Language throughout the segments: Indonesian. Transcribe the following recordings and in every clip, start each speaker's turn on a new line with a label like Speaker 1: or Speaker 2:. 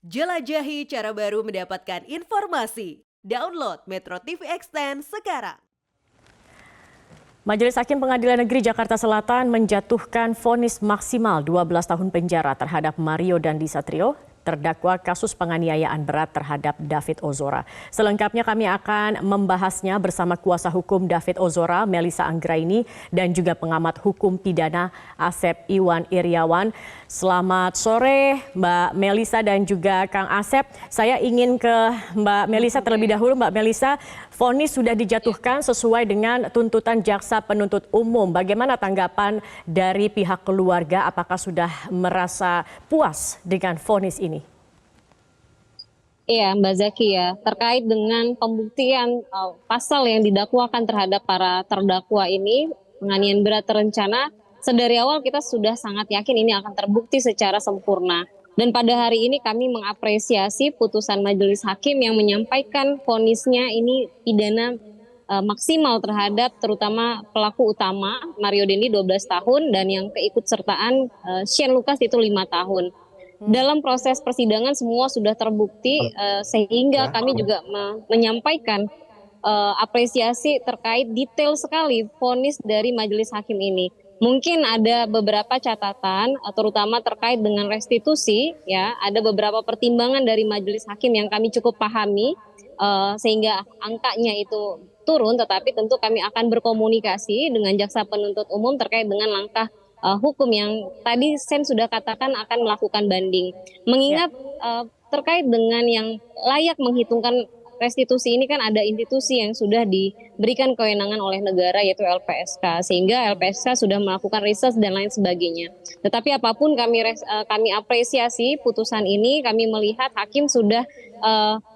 Speaker 1: Jelajahi cara baru mendapatkan informasi. Download Metro TV Extend sekarang.
Speaker 2: Majelis Hakim Pengadilan Negeri Jakarta Selatan menjatuhkan vonis maksimal 12 tahun penjara terhadap Mario Dandi Satrio, terdakwa kasus penganiayaan berat terhadap David Ozora. Selengkapnya kami akan membahasnya bersama kuasa hukum David Ozora, Melissa Anggraini, dan juga pengamat hukum pidana Asep Iwan Iriawan. Selamat sore Mbak Melissa dan juga Kang Asep. Saya ingin ke Mbak Melissa terlebih dahulu. Mbak Melissa, vonis sudah dijatuhkan sesuai dengan tuntutan jaksa penuntut umum. Bagaimana tanggapan dari pihak keluarga? Apakah sudah merasa puas dengan vonis ini?
Speaker 3: Iya, Mbak Zaki ya, terkait dengan pembuktian pasal yang didakwakan terhadap para terdakwa ini, penganiayaan berat terencana, sedari awal kita sudah sangat yakin ini akan terbukti secara sempurna. Dan pada hari ini kami mengapresiasi putusan majelis hakim yang menyampaikan vonisnya ini pidana maksimal terhadap terutama pelaku utama Mario Dendi 12 tahun dan yang keikutsertaan Shane Lucas itu 5 tahun. Dalam proses persidangan semua sudah terbukti sehingga kami juga menyampaikan apresiasi terkait detail sekali vonis dari majelis hakim ini. Mungkin ada beberapa catatan terutama terkait dengan restitusi ya, ada beberapa pertimbangan dari majelis hakim yang kami cukup pahami sehingga angkanya itu turun, tetapi tentu kami akan berkomunikasi dengan jaksa penuntut umum terkait dengan langkah hukum yang tadi Sen sudah katakan akan melakukan banding. Mengingat terkait dengan yang layak menghitungkan restitusi ini kan ada institusi yang sudah diberikan kewenangan oleh negara yaitu LPSK, sehingga LPSK sudah melakukan riset dan lain sebagainya. Tetapi apapun kami apresiasi putusan ini, kami melihat hakim sudah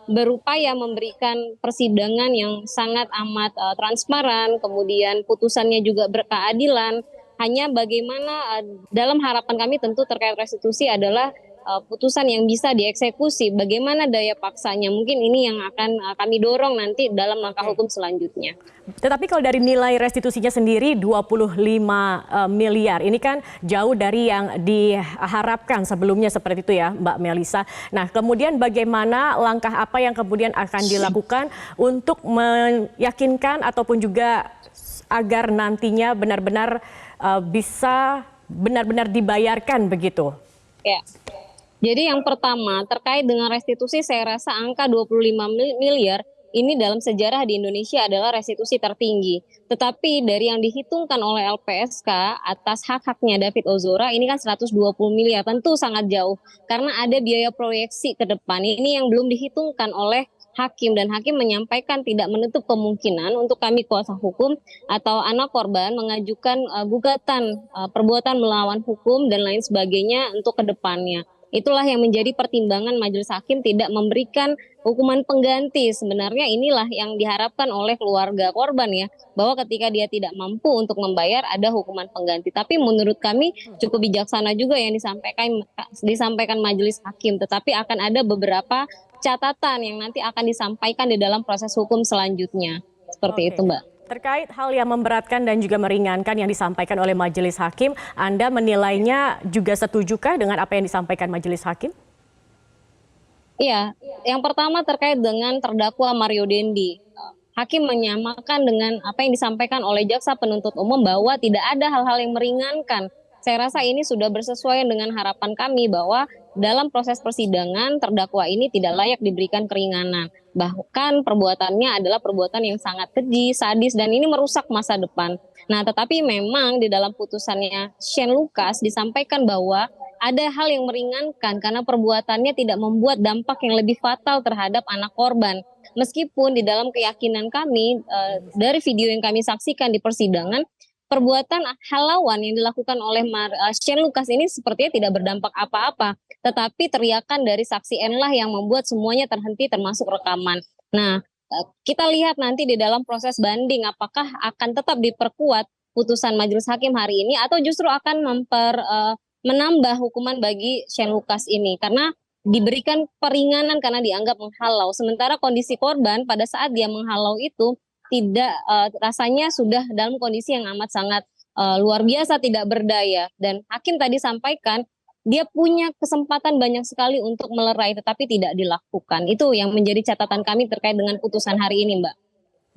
Speaker 3: berupaya memberikan persidangan yang sangat amat transparan, kemudian putusannya juga berkeadilan. Hanya bagaimana dalam harapan kami tentu terkait restitusi adalah putusan yang bisa dieksekusi. Bagaimana daya paksanya? Mungkin ini yang akan kami dorong nanti dalam langkah hukum selanjutnya.
Speaker 2: Tetapi kalau dari nilai restitusinya sendiri 25 miliar, ini kan jauh dari yang diharapkan sebelumnya seperti itu ya Mbak Melissa. Nah kemudian bagaimana langkah apa yang kemudian akan dilakukan untuk meyakinkan ataupun juga agar nantinya benar-benar bisa benar-benar dibayarkan begitu? Ya.
Speaker 3: Jadi yang pertama terkait dengan restitusi saya rasa angka 25 miliar ini dalam sejarah di Indonesia adalah restitusi tertinggi. Tetapi dari yang dihitungkan oleh LPSK atas hak-haknya David Ozora ini kan 120 miliar, tentu sangat jauh. Karena ada biaya proyeksi ke depan ini yang belum dihitungkan oleh hakim, dan hakim menyampaikan tidak menutup kemungkinan untuk kami kuasa hukum atau anak korban mengajukan gugatan perbuatan melawan hukum dan lain sebagainya untuk kedepannya. Itulah yang menjadi pertimbangan majelis hakim tidak memberikan hukuman pengganti. Sebenarnya inilah yang diharapkan oleh keluarga korban ya, bahwa ketika dia tidak mampu untuk membayar ada hukuman pengganti. Tapi menurut kami cukup bijaksana juga yang disampaikan majelis hakim. Tetapi akan ada beberapa catatan yang nanti akan disampaikan di dalam proses hukum selanjutnya. Seperti itu, Mbak.
Speaker 2: Terkait hal yang memberatkan dan juga meringankan yang disampaikan oleh majelis hakim, Anda menilainya juga setujukah dengan apa yang disampaikan majelis hakim?
Speaker 3: Iya, yang pertama terkait dengan terdakwa Mario Dendi. Hakim menyamakan dengan apa yang disampaikan oleh jaksa penuntut umum bahwa tidak ada hal-hal yang meringankan. Saya rasa ini sudah bersesuaian dengan harapan kami bahwa dalam proses persidangan terdakwa ini tidak layak diberikan keringanan. Bahkan perbuatannya adalah perbuatan yang sangat keji, sadis, dan ini merusak masa depan. Nah, tetapi memang di dalam putusannya Shane Lucas disampaikan bahwa ada hal yang meringankan karena perbuatannya tidak membuat dampak yang lebih fatal terhadap anak korban. Meskipun di dalam keyakinan kami, dari video yang kami saksikan di persidangan, perbuatan halauan yang dilakukan oleh Shane Lucas ini sepertinya tidak berdampak apa-apa. Tetapi teriakan dari saksi N lah yang membuat semuanya terhenti termasuk rekaman. Nah, kita lihat nanti di dalam proses banding apakah akan tetap diperkuat putusan majelis hakim hari ini atau justru akan menambah hukuman bagi Shane Lucas ini. Karena diberikan peringanan karena dianggap menghalau. Sementara kondisi korban pada saat dia menghalau itu tidak rasanya sudah dalam kondisi yang amat sangat luar biasa tidak berdaya. Dan hakim tadi sampaikan dia punya kesempatan banyak sekali untuk melerai tetapi tidak dilakukan. Itu yang menjadi catatan kami terkait dengan putusan hari ini, Mbak.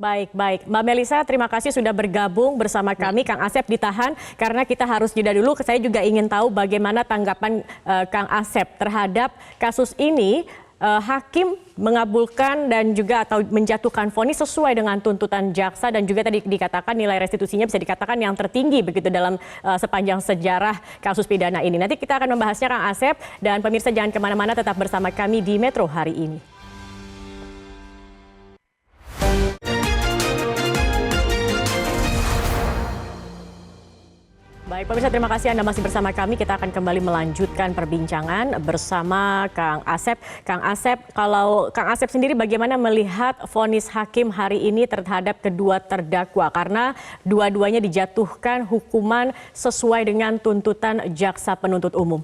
Speaker 2: Baik, baik. Mbak Melisa, terima kasih sudah bergabung bersama kami. Kang Asep ditahan karena kita harus jeda dulu. Saya juga ingin tahu bagaimana tanggapan Kang Asep terhadap kasus ini. Hakim mengabulkan dan juga atau menjatuhkan vonis sesuai dengan tuntutan jaksa dan juga tadi dikatakan nilai restitusinya bisa dikatakan yang tertinggi begitu dalam sepanjang sejarah kasus pidana ini. Nanti kita akan membahasnya Kang Asep, dan pemirsa jangan kemana-mana, tetap bersama kami di Metro hari ini. Baik pemirsa, terima kasih Anda masih bersama kami. Kita akan kembali melanjutkan perbincangan bersama Kang Asep. Kang Asep, kalau Kang Asep sendiri bagaimana melihat vonis hakim hari ini terhadap kedua terdakwa? Karena dua-duanya dijatuhkan hukuman sesuai dengan tuntutan jaksa penuntut umum.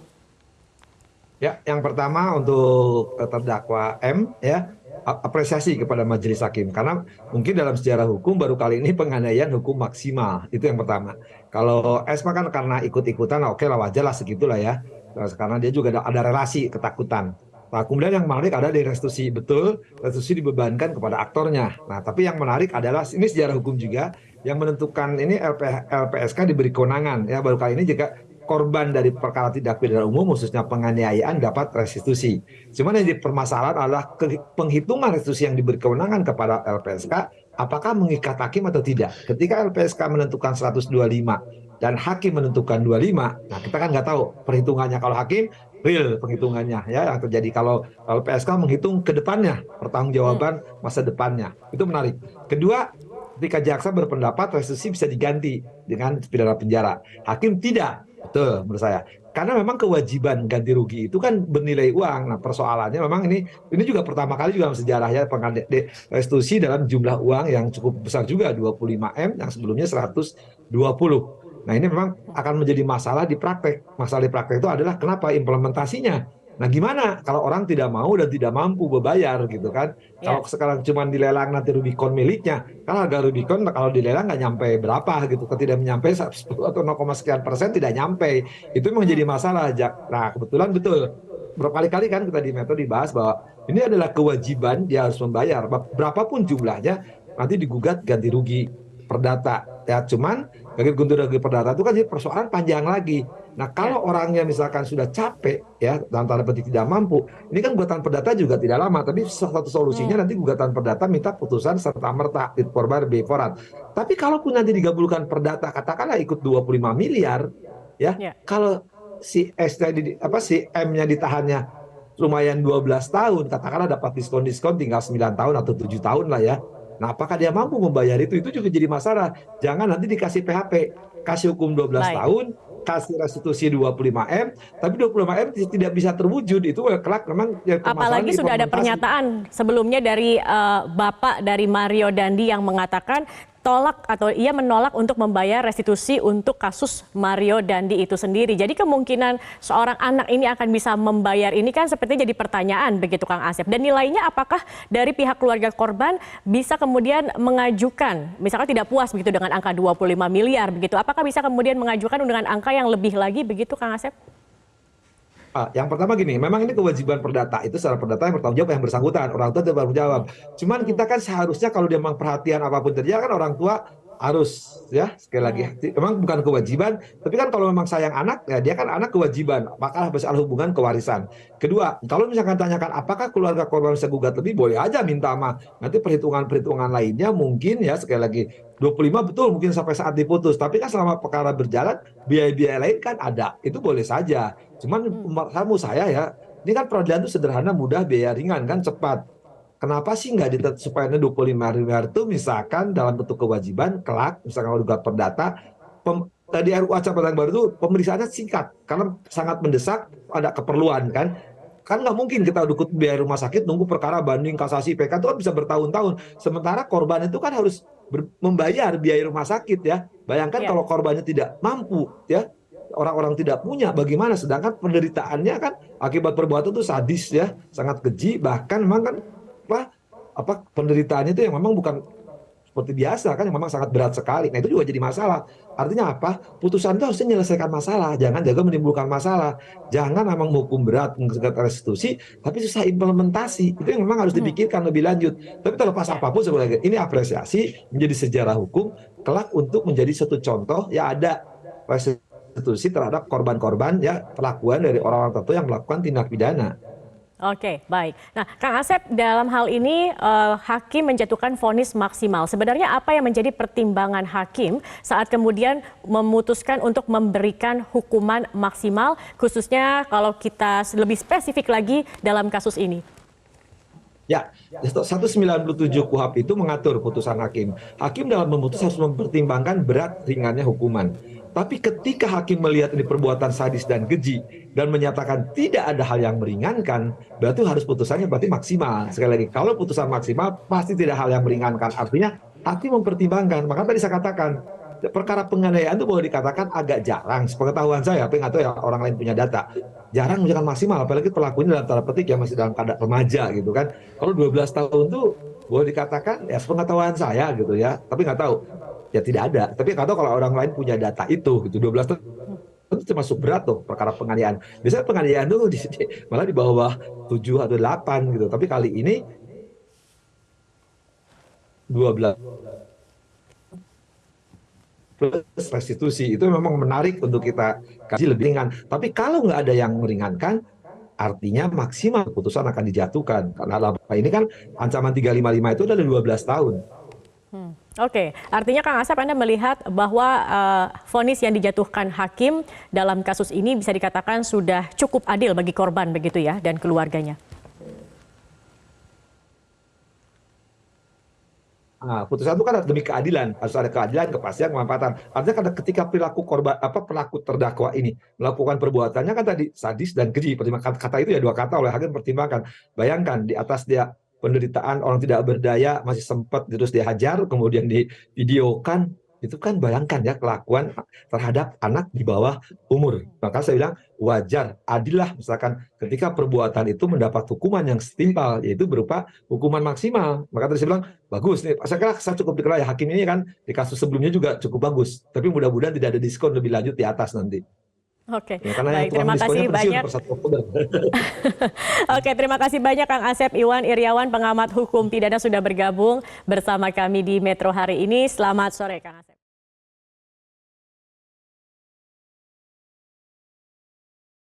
Speaker 4: Ya, yang pertama untuk terdakwa M, ya, apresiasi kepada majelis hakim karena mungkin dalam sejarah hukum baru kali ini penganiayaan hukum maksimal, itu yang pertama. Kalau S kan karena ikut-ikutan, oke lah, wajar lah segitulah ya, karena dia juga ada relasi ketakutan. Nah, kemudian yang menarik ada di restitusi, betul restitusi dibebankan kepada aktornya. Nah, tapi yang menarik adalah ini sejarah hukum juga yang menentukan ini LPSK diberi kewenangan, ya, baru kali ini juga korban dari perkara tindak pidana umum khususnya penganiayaan dapat restitusi. Cuman yang dipermasalahan adalah penghitungan restitusi yang diberi kewenangan kepada LPSK apakah mengikat hakim atau tidak. Ketika LPSK menentukan 125 dan hakim menentukan 25, nah kita kan nggak tahu perhitungannya. Kalau hakim real penghitungannya, ya, yang terjadi. Kalau LPSK menghitung ke depannya, pertanggungjawaban masa depannya. Itu menarik. Kedua, ketika jaksa berpendapat restitusi bisa diganti dengan pidana penjara, hakim tidak. Betul menurut saya. Karena memang kewajiban ganti rugi itu kan bernilai uang. Nah, persoalannya memang ini juga pertama kali juga dalam sejarah ya, restitusi dalam jumlah uang yang cukup besar juga, 25M yang sebelumnya 120. Nah, ini memang akan menjadi masalah di praktek. Masalah di praktek itu adalah kenapa implementasinya. Nah, gimana kalau orang tidak mau dan tidak mampu berbayar gitu kan? Kalau sekarang cuma dilelang nanti Rubicon miliknya, kan harga Rubicon kalau dilelang nggak nyampe berapa gitu, tidak nyampe 10 atau 0,sekian% tidak nyampe. Itu memang jadi masalah. Nah, kebetulan betul berkali-kali kan kita di Metro dibahas bahwa ini adalah kewajiban, dia harus membayar berapapun jumlahnya, nanti digugat ganti rugi perdata. Ya, cuman ganti rugi perdata itu kan jadi persoalan panjang lagi. Nah, kalau orangnya misalkan sudah capek, ya, dalam tanda petik tidak mampu, ini kan gugatan perdata juga tidak lama, tapi satu solusinya nanti gugatan perdata minta putusan serta-merta, fit forbar, be forat. Tapi kalaupun nanti digabulkan perdata, katakanlah ikut 25 miliar, ya, kalau si M-nya ditahannya lumayan 12 tahun, katakanlah dapat diskon-diskon tinggal 9 tahun atau 7 tahun lah ya. Nah, apakah dia mampu membayar itu? Itu juga jadi masalah. Jangan nanti dikasih PHP, kasih hukum 12 tahun, kasih restitusi 25M, tapi 25M tidak bisa terwujud. Itu kelak memang ya,
Speaker 2: apalagi sudah ada pernyataan sebelumnya dari Bapak dari Mario Dandi yang mengatakan tolak atau ia menolak untuk membayar restitusi untuk kasus Mario Dandi itu sendiri. Jadi kemungkinan seorang anak ini akan bisa membayar ini kan sepertinya jadi pertanyaan begitu Kang Asep. Dan nilainya apakah dari pihak keluarga korban bisa kemudian mengajukan, misalkan tidak puas begitu dengan angka 25 miliar begitu, apakah bisa kemudian mengajukan dengan angka yang lebih lagi begitu Kang Asep?
Speaker 4: Yang pertama gini, memang ini kewajiban perdata, itu secara perdata yang bertanggung jawab yang bersangkutan, orang tua tidak bertanggung jawab. Cuman kita kan seharusnya kalau dia memang perhatian apapun terjadi kan orang tua harus, ya, sekali lagi, memang bukan kewajiban, tapi kan kalau memang sayang anak, ya dia kan anak kewajiban, maka masalah hubungan kewarisan. Kedua, kalau misalkan tanyakan apakah keluarga korban bisa gugat lebih, boleh aja minta sama, nanti perhitungan-perhitungan lainnya mungkin ya, sekali lagi, 25 betul mungkin sampai saat diputus, tapi kan selama perkara berjalan, biaya-biaya lain kan ada, itu boleh saja. Cuman kamu saya ya, ini kan peradilan itu sederhana, mudah, biaya ringan kan, cepat. Kenapa sih nggak supaya 25 miliar itu misalkan dalam bentuk kewajiban, kelak, misalkan kalau gugat perdata, di RUU Acara Perdata Baru itu pemeriksaannya singkat, karena sangat mendesak, ada keperluan kan. Kan nggak mungkin kita dukut biaya rumah sakit, nunggu perkara banding, kasasi, PK itu kan bisa bertahun-tahun. Sementara korban itu kan harus membayar biaya rumah sakit ya. Bayangkan kalau korbannya tidak mampu ya, orang-orang tidak punya, bagaimana? Sedangkan penderitaannya kan akibat perbuatan itu sadis ya, sangat keji, bahkan memang kan penderitaannya itu yang memang bukan seperti biasa kan yang memang sangat berat sekali. Nah itu juga jadi masalah. Artinya apa? Putusan itu harusnya menyelesaikan masalah, jangan juga menimbulkan masalah. Jangan memang hukum berat mengikat restitusi, tapi susah implementasi. Itu yang memang harus dipikirkan lebih lanjut. Tapi terlepas apapun sebenarnya ini apresiasi menjadi sejarah hukum kelak untuk menjadi satu contoh ya ada restitusi terhadap korban-korban ya perlakuan dari orang-orang tertentu yang melakukan tindak pidana.
Speaker 2: Oke, baik. Nah, Kang Asep, dalam hal ini hakim menjatuhkan vonis maksimal. Sebenarnya apa yang menjadi pertimbangan hakim saat kemudian memutuskan untuk memberikan hukuman maksimal, khususnya kalau kita lebih spesifik lagi dalam kasus ini?
Speaker 4: Ya, 197 KUHP itu mengatur putusan hakim. Hakim dalam memutus harus mempertimbangkan berat ringannya hukuman. Tapi ketika hakim melihat ini perbuatan sadis dan keji dan menyatakan tidak ada hal yang meringankan, berarti harus putusannya berarti maksimal. Sekali lagi, kalau putusan maksimal pasti tidak hal yang meringankan. Artinya hakim mempertimbangkan. Maka tadi saya katakan, perkara penganiayaan itu boleh dikatakan agak jarang. Sepengetahuan saya, tapi nggak tahu ya orang lain punya data. Jarang menunjukkan maksimal, apalagi pelakunya dalam tanda petik yang masih dalam keadaan remaja gitu kan. Kalau 12 tahun tuh boleh dikatakan ya sepengetahuan saya gitu ya, tapi nggak tahu. Ya tidak ada, tapi nggak tahu kalau orang lain punya data itu gitu. 12 tahun itu termasuk berat tuh perkara penganiayaan. Biasanya penganiayaan tuh malah di bawah 7 atau 8 gitu. Tapi kali ini 12 plus restitusi itu memang menarik untuk kita kasih lebih ringan. Tapi kalau nggak ada yang meringankan, artinya maksimal putusan akan dijatuhkan. Karena ini kan ancaman 355 itu ada 12 tahun.
Speaker 2: Oke, artinya Kang Asep Anda melihat bahwa vonis yang dijatuhkan hakim dalam kasus ini bisa dikatakan sudah cukup adil bagi korban begitu ya dan keluarganya.
Speaker 4: Nah, putusan itu kan demi keadilan, harus ada keadilan, kepastian, kemanfaatan. Artinya karena ketika perilaku korban pelaku terdakwa ini melakukan perbuatannya kan tadi sadis dan keji. Kata itu ya dua kata oleh hakim pertimbangkan. Bayangkan di atas dia penderitaan orang tidak berdaya masih sempat terus dihajar kemudian divideokan, itu kan bayangkan ya kelakuan terhadap anak di bawah umur. Maka saya bilang wajar, adil lah misalkan ketika perbuatan itu mendapat hukuman yang setimpal, yaitu berupa hukuman maksimal. Maka tadi saya bilang bagus nih, saya kira saya cukup dikenal ya hakim ini kan di kasus sebelumnya juga cukup bagus, tapi mudah-mudahan tidak ada diskon lebih lanjut di atas nanti.
Speaker 2: Oke,
Speaker 4: Ya, karena
Speaker 2: baik, terima kasih banyak. Oke, terima kasih banyak Kang Asep Iwan Iryawan, pengamat hukum pidana sudah bergabung bersama kami di Metro hari ini. Selamat sore Kang Asep.